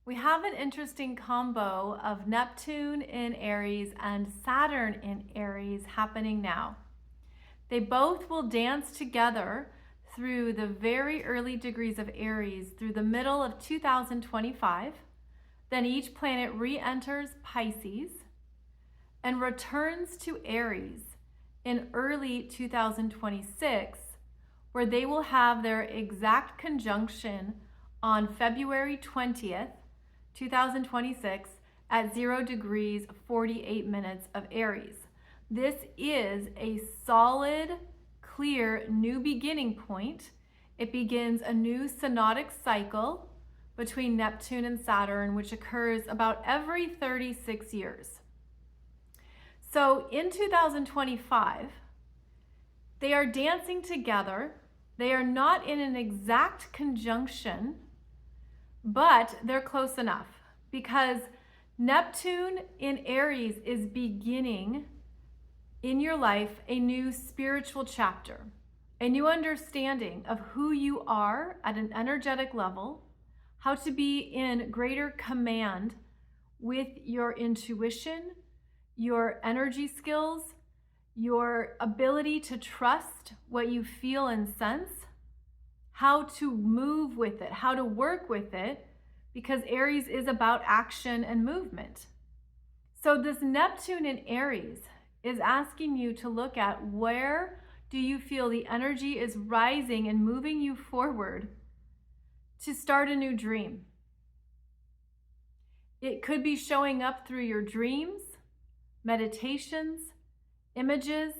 We have an interesting combo of Neptune in Aries and Saturn in Aries happening now. They both will dance together through the very early degrees of Aries through the middle of 2025. Then each planet re-enters Pisces and returns to Aries in early 2026, where they will have their exact conjunction on February 20th, 2026 at 0 degrees 48 minutes of Aries. This is a solid, clear new beginning point. It begins a new synodic cycle between Neptune and Saturn, which occurs about every 36 years. So in 2025, they are dancing together. They are not in an exact conjunction, but they're close enough because Neptune in Aries is beginning in your life a new spiritual chapter, a new understanding of who you are at an energetic level, how to be in greater command with your intuition, your energy skills, your ability to trust what you feel and sense, how to move with it, how to work with it, because Aries is about action and movement. So this Neptune in Aries is asking you to look at where do you feel the energy is rising and moving you forward to start a new dream. It could be showing up through your dreams, meditations, images.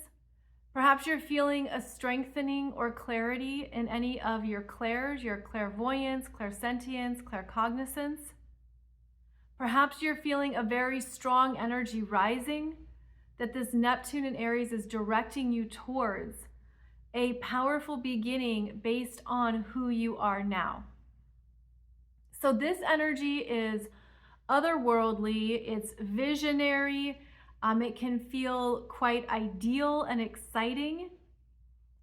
Perhaps you're feeling a strengthening or clarity in any of your clairs, your clairvoyance, clairsentience, claircognizance. Perhaps you're feeling a very strong energy rising that this Neptune in Aries is directing you towards a powerful beginning based on who you are now. So this energy is otherworldly, it's visionary, it can feel quite ideal and exciting.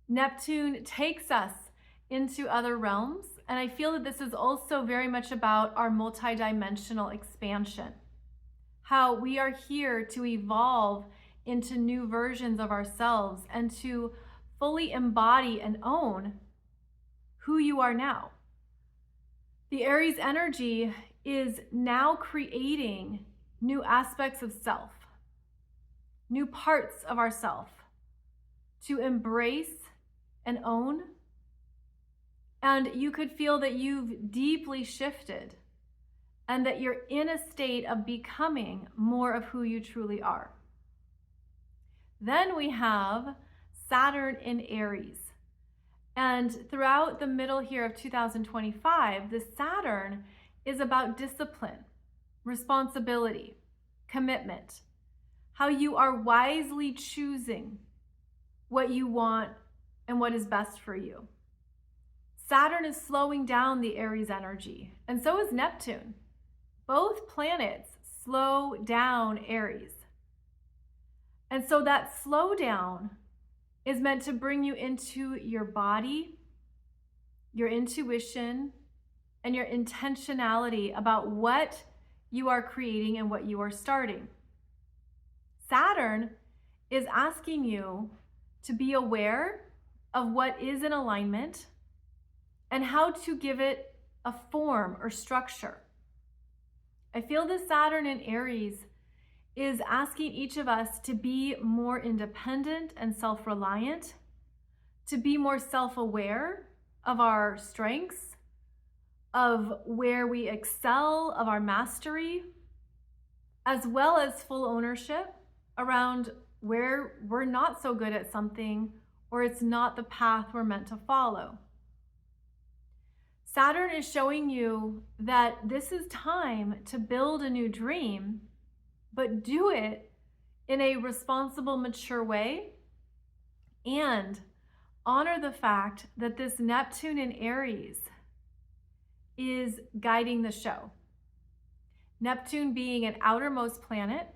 Neptune takes us into other realms, and I feel that this is also very much about our multidimensional expansion. How we are here to evolve into new versions of ourselves and to fully embody and own who you are now. The Aries energy is now creating new aspects of self, new parts of ourself to embrace and own. And you could feel that you've deeply shifted and that you're in a state of becoming more of who you truly are. Then we have Saturn in Aries. And throughout the middle here of 2025, the Saturn is about discipline, responsibility, commitment, how you are wisely choosing what you want and what is best for you. Saturn is slowing down the Aries energy, and so is Neptune. Both planets slow down Aries. And so that slowdown is meant to bring you into your body, your intuition, and your intentionality about what you are creating and what you are starting. Saturn is asking you to be aware of what is in alignment and how to give it a form or structure. I feel the Saturn in Aries is asking each of us to be more independent and self-reliant, to be more self-aware of our strengths, of where we excel, of our mastery, as well as full ownership around where we're not so good at something or it's not the path we're meant to follow. Saturn is showing you that this is time to build a new dream, but do it in a responsible, mature way, and honor the fact that this Neptune in Aries is guiding the show. Neptune being an outermost planet,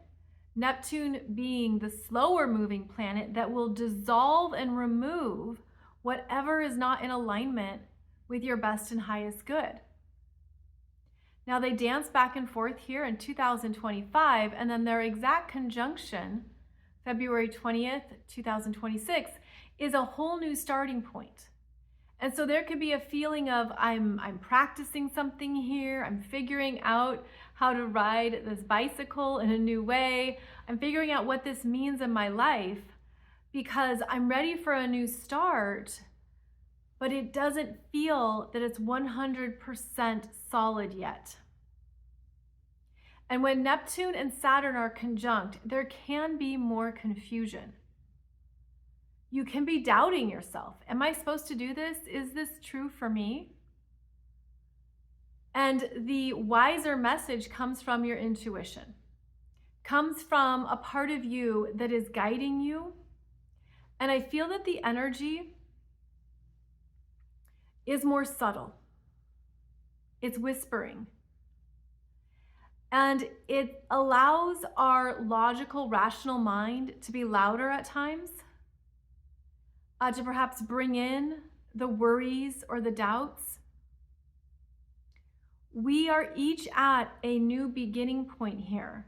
Neptune being the slower moving planet that will dissolve and remove whatever is not in alignment with your best and highest good. Now they dance back and forth here in 2025, and then their exact conjunction, February 20th, 2026, is a whole new starting point. And so there could be a feeling of I'm practicing something here. I'm figuring out how to ride this bicycle in a new way. I'm figuring out what this means in my life because I'm ready for a new start, but it doesn't feel that it's 100% solid yet. And when Neptune and Saturn are conjunct, there can be more confusion. You can be doubting yourself. Am I supposed to do this? Is this true for me? And the wiser message comes from your intuition, comes from a part of you that is guiding you. And I feel that the energy is more subtle. It's whispering. And it allows our logical, rational mind to be louder at times, to perhaps bring in the worries or the doubts. We are each at a new beginning point here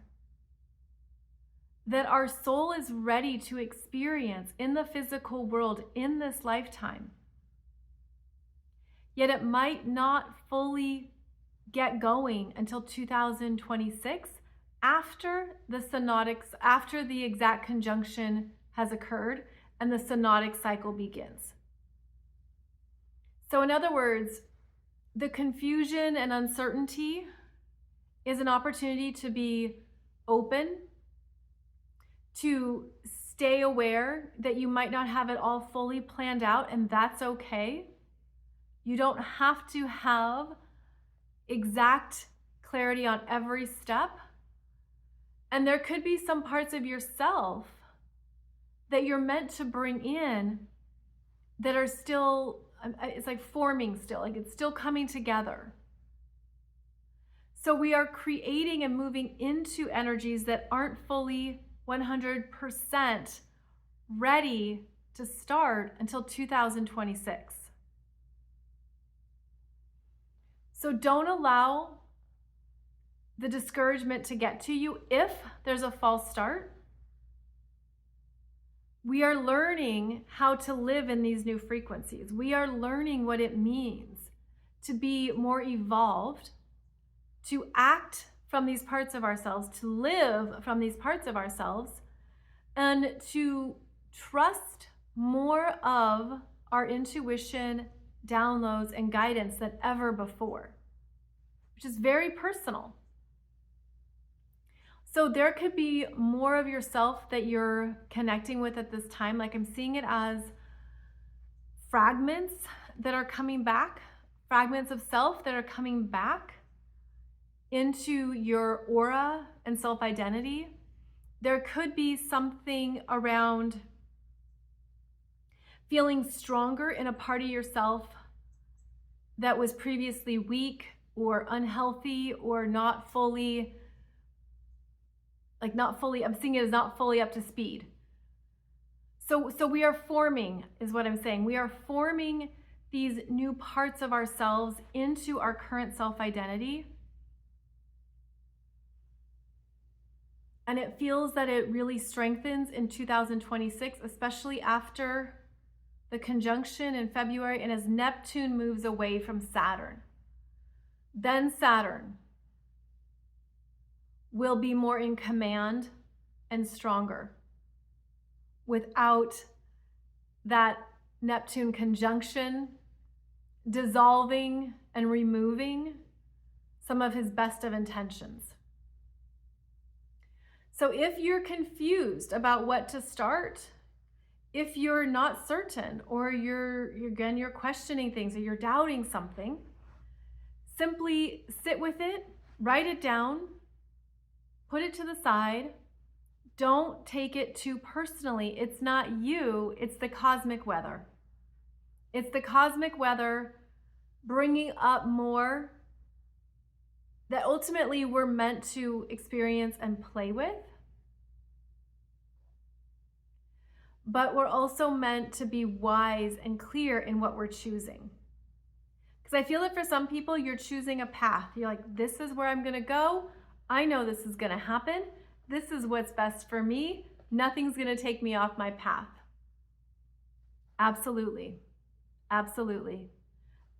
that our soul is ready to experience in the physical world in this lifetime. Yet it might not fully get going until 2026 after the synodics, after the exact conjunction has occurred and the synodic cycle begins. So in other words, the confusion and uncertainty is an opportunity to be open, to stay aware that you might not have it all fully planned out, and that's okay. You don't have to have exact clarity on every step. And there could be some parts of yourself that you're meant to bring in that are still, it's like forming still, like it's still coming together. So we are creating and moving into energies that aren't fully 100% ready to start until 2026. So don't allow the discouragement to get to you if there's a false start. We are learning how to live in these new frequencies. We are learning what it means to be more evolved, to act from these parts of ourselves, to live from these parts of ourselves, and to trust more of our intuition, downloads, and guidance than ever before, which is very personal. So there could be more of yourself that you're connecting with at this time. Like I'm seeing it as fragments that are coming back, fragments of self that are coming back into your aura and self-identity. There could be something around feeling stronger in a part of yourself that was previously weak or unhealthy or not fully, I'm seeing it as not fully up to speed. So we are forming, is what I'm saying. We are forming these new parts of ourselves into our current self-identity. And it feels that it really strengthens in 2026, especially after the conjunction in February and as Neptune moves away from Saturn. Then Saturn will be more in command and stronger without that Neptune conjunction dissolving and removing some of his best of intentions. So if you're confused about what to start, if you're not certain or you're questioning things or you're doubting something, simply sit with it, write it down, put it to the side. Don't take it too personally. It's not you, it's the cosmic weather. It's the cosmic weather bringing up more that ultimately we're meant to experience and play with. But we're also meant to be wise and clear in what we're choosing. Because I feel that for some people, you're choosing a path. You're like, this is where I'm going to go. I know this is going to happen. This is what's best for me. Nothing's going to take me off my path. Absolutely. Absolutely.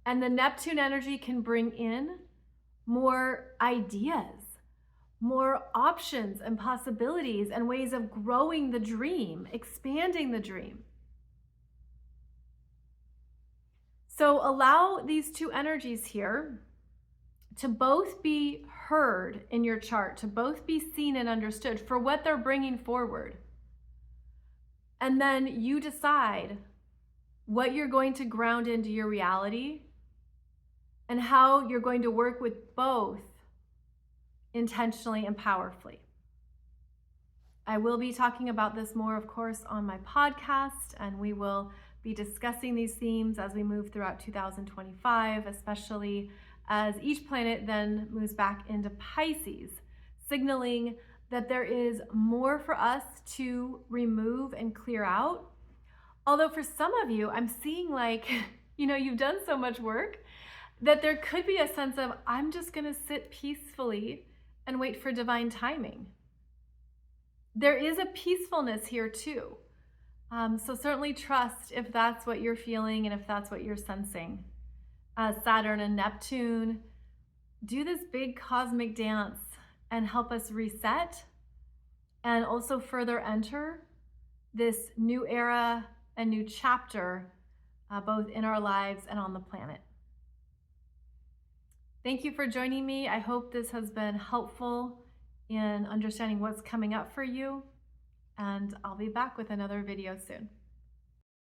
And the Neptune energy can bring in more ideas, more options and possibilities and ways of growing the dream, expanding the dream. So allow these two energies here to both be heard in your chart, to both be seen and understood for what they're bringing forward. And then you decide what you're going to ground into your reality and how you're going to work with both intentionally and powerfully. I will be talking about this more, of course, on my podcast, and we will be discussing these themes as we move throughout 2025, especially as each planet then moves back into Pisces, signaling that there is more for us to remove and clear out. Although for some of you, I'm seeing like, you've done so much work that there could be a sense of, I'm just going to sit peacefully and wait for divine timing. There is a peacefulness here too. So certainly trust if that's what you're feeling and if that's what you're sensing. Saturn and Neptune do this big cosmic dance and help us reset and also further enter this new era and new chapter, both in our lives and on the planet. Thank you for joining me. I hope this has been helpful in understanding what's coming up for you, and I'll be back with another video soon.